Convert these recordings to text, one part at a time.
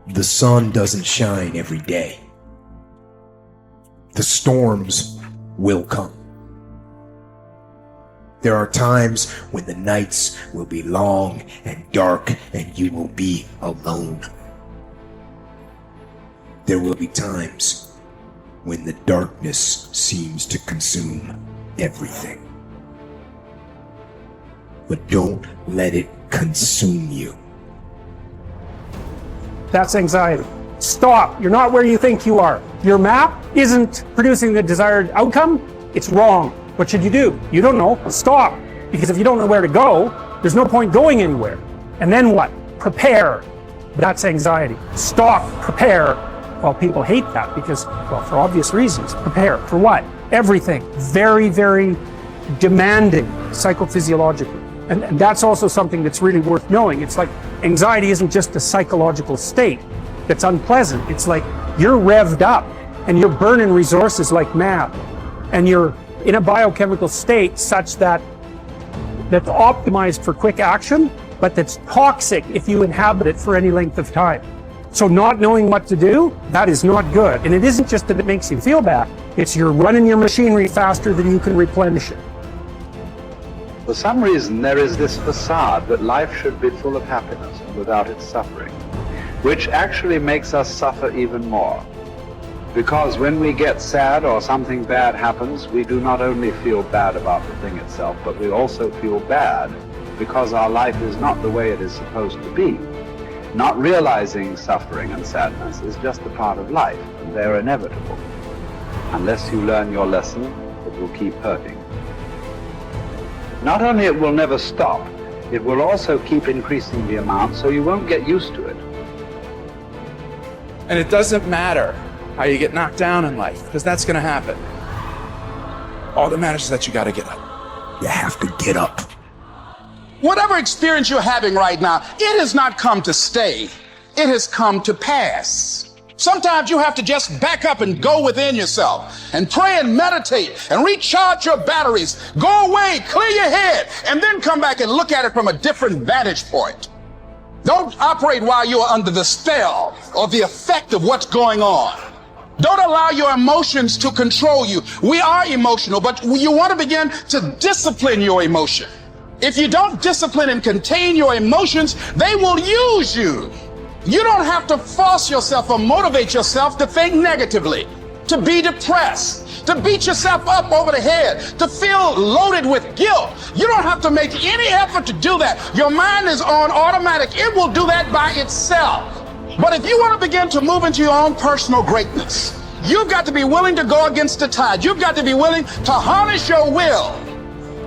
The sun doesn't shine every day. The storms will come. There are times when the nights will be long and dark and you will be alone. There will be times when the darkness seems to consume everything. But don't let it consume you. That's anxiety. Stop. You're not where you think you are. Your map isn't producing the desired outcome. It's wrong. What should you do? You don't know. Stop. Because if you don't know where to go, there's no point going anywhere. And then what? Prepare. That's anxiety. Stop. Prepare. Well, people hate that because, well, for obvious reasons. Prepare. For what? Everything. Very, very demanding psychophysiologically. And that's also something that's really worth knowing. It's like anxiety isn't just a psychological state that's unpleasant. It's like you're revved up and you're burning resources like mad. And you're in a biochemical state such that's optimized for quick action, but that's toxic if you inhabit it for any length of time. So not knowing what to do, that is not good. And it isn't just that it makes you feel bad. It's you're running your machinery faster than you can replenish it. For some reason, there is this facade that life should be full of happiness and without its suffering, which actually makes us suffer even more. Because when we get sad or something bad happens, we do not only feel bad about the thing itself, but we also feel bad because our life is not the way it is supposed to be. Not realizing suffering and sadness is just a part of life, and they're inevitable. Unless you learn your lesson, it will keep hurting. Not only it will never stop, it will also keep increasing the amount, so you won't get used to it. And it doesn't matter how you get knocked down in life, because that's going to happen. All that matters is that you got to get up. You have to get up. Whatever experience you're having right now, it has not come to stay. It has come to pass. Sometimes you have to just back up and go within yourself and pray and meditate and recharge your batteries. Go away, clear your head, and then come back and look at it from a different vantage point. Don't operate while you are under the spell or the effect of what's going on. Don't allow your emotions to control you. We are emotional, but you want to begin to discipline your emotion. If you don't discipline and contain your emotions, they will use you. You don't have to force yourself or motivate yourself to think negatively, to be depressed, to beat yourself up over the head, to feel loaded with guilt. You don't have to make any effort to do that. Your mind is on automatic. It will do that by itself. But if you want to begin to move into your own personal greatness, you've got to be willing to go against the tide. You've got to be willing to harness your will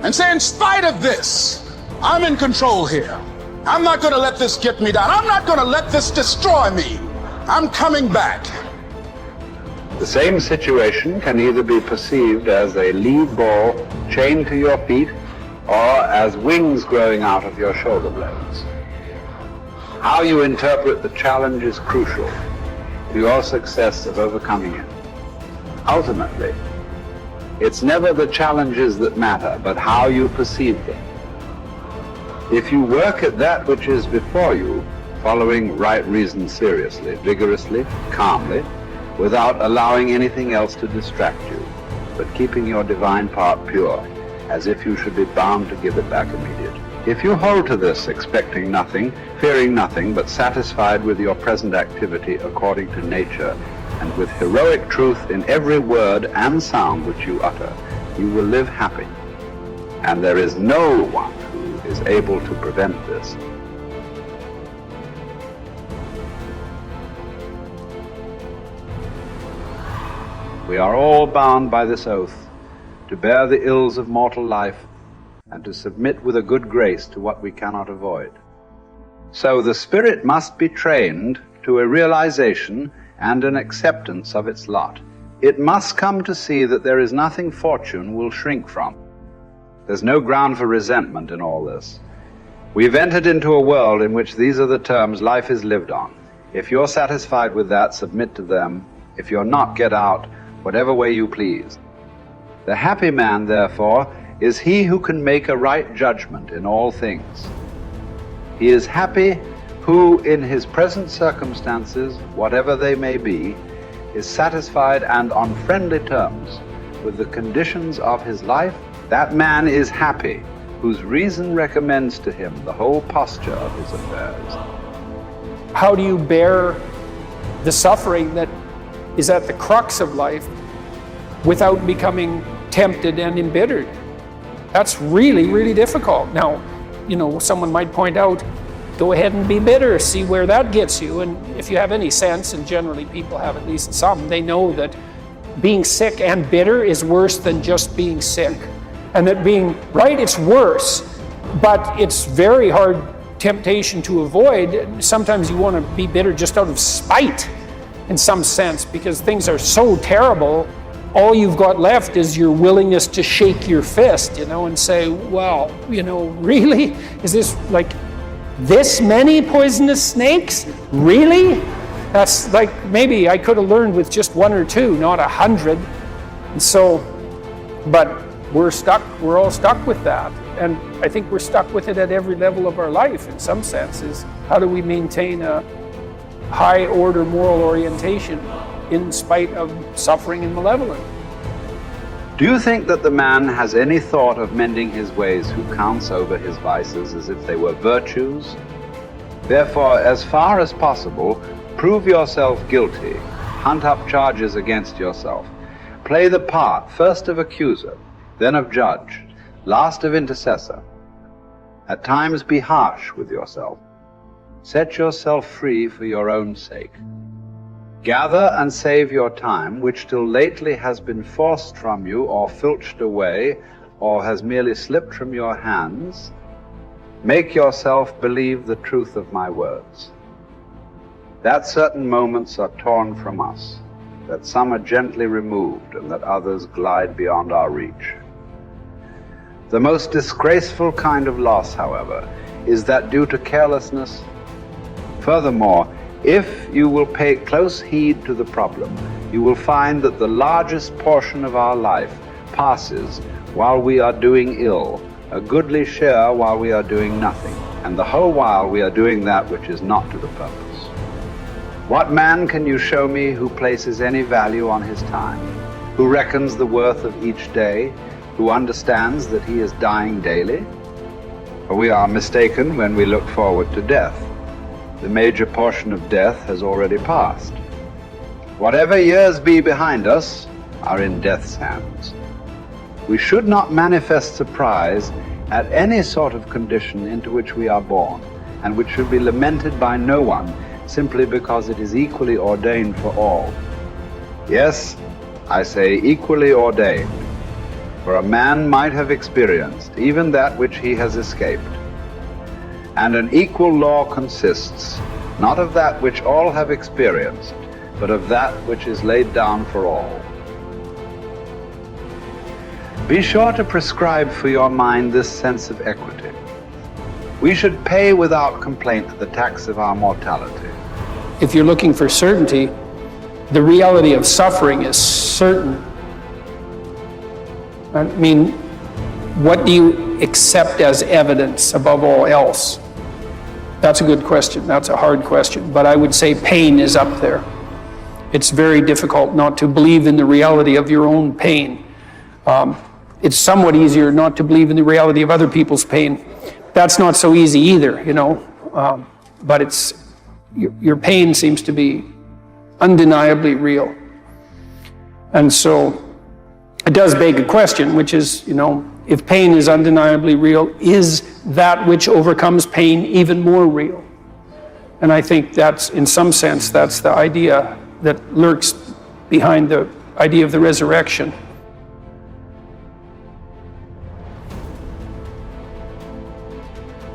and say, in spite of this, I'm in control here. I'm not going to let this get me down. I'm not going to let this destroy me. I'm coming back. The same situation can either be perceived as a lead ball chained to your feet or as wings growing out of your shoulder blades. How you interpret the challenge is crucial to your success of overcoming it. Ultimately, it's never the challenges that matter, but how you perceive them. If you work at that which is before you, following right reason seriously, vigorously, calmly, without allowing anything else to distract you, but keeping your divine part pure, as if you should be bound to give it back immediately. If you hold to this, expecting nothing, fearing nothing, but satisfied with your present activity according to nature, and with heroic truth in every word and sound which you utter, you will live happy. And there is no one who is able to prevent this. We are all bound by this oath to bear the ills of mortal life and to submit with a good grace to what we cannot avoid. So the spirit must be trained to a realization and an acceptance of its lot. It must come to see that there is nothing fortune will shrink from. There's no ground for resentment in all this. We've entered into a world in which these are the terms life is lived on. If you're satisfied with that, submit to them. If you're not, get out, whatever way you please. The happy man, therefore, is he who can make a right judgment in all things. He is happy who in his present circumstances, whatever they may be, is satisfied and on friendly terms with the conditions of his life, that man is happy, whose reason recommends to him the whole posture of his affairs. How do you bear the suffering that is at the crux of life without becoming tempted and embittered? That's really, really difficult. Now, someone might point out, go ahead and be bitter, see where that gets you. And if you have any sense, and generally people have at least some, they know that being sick and bitter is worse than just being sick. And that being right, it's worse, but it's very hard temptation to avoid. Sometimes you want to be bitter just out of spite in some sense, because things are so terrible. All you've got left is your willingness to shake your fist, and say, well, really? Is this like this many poisonous snakes? Really? That's like, maybe I could have learned with just 1 or 2, not 100. And so, but we're all stuck with that. And I think we're stuck with it at every level of our life in some senses. How do we maintain a high order moral orientation in spite of suffering and malevolence? Do you think that the man has any thought of mending his ways who counts over his vices as if they were virtues? Therefore, as far as possible, prove yourself guilty, hunt up charges against yourself, play the part first of accuser, then of judge, last of intercessor. At times be harsh with yourself. Set yourself free for your own sake. Gather and save your time, which till lately has been forced from you or filched away, or has merely slipped from your hands. Make yourself believe the truth of my words, that certain moments are torn from us, that some are gently removed, and that others glide beyond our reach. The most disgraceful kind of loss, however, is that due to carelessness. Furthermore, if you will pay close heed to the problem, you will find that the largest portion of our life passes while we are doing ill, a goodly share while we are doing nothing, and the whole while we are doing that which is not to the purpose. What man can you show me who places any value on his time, who reckons the worth of each day, who understands that he is dying daily? For we are mistaken when we look forward to death. The major portion of death has already passed. Whatever years be behind us are in death's hands. We should not manifest surprise at any sort of condition into which we are born, and which should be lamented by no one, simply because it is equally ordained for all. Yes, I say equally ordained, for a man might have experienced even that which he has escaped. And an equal law consists not of that which all have experienced, but of that which is laid down for all. Be sure to prescribe for your mind this sense of equity. We should pay without complaint the tax of our mortality. If you're looking for certainty, the reality of suffering is certain. I mean, what do you accept as evidence above all else? That's a good question. That's a hard question. But I would say pain is up there. It's very difficult not to believe in the reality of your own pain. It's somewhat easier not to believe in the reality of other people's pain. That's not so easy either, but it's your pain seems to be undeniably real. And so it does beg a question, which is, if pain is undeniably real, is that which overcomes pain even more real? And I think that's, in some sense, that's the idea that lurks behind the idea of the resurrection.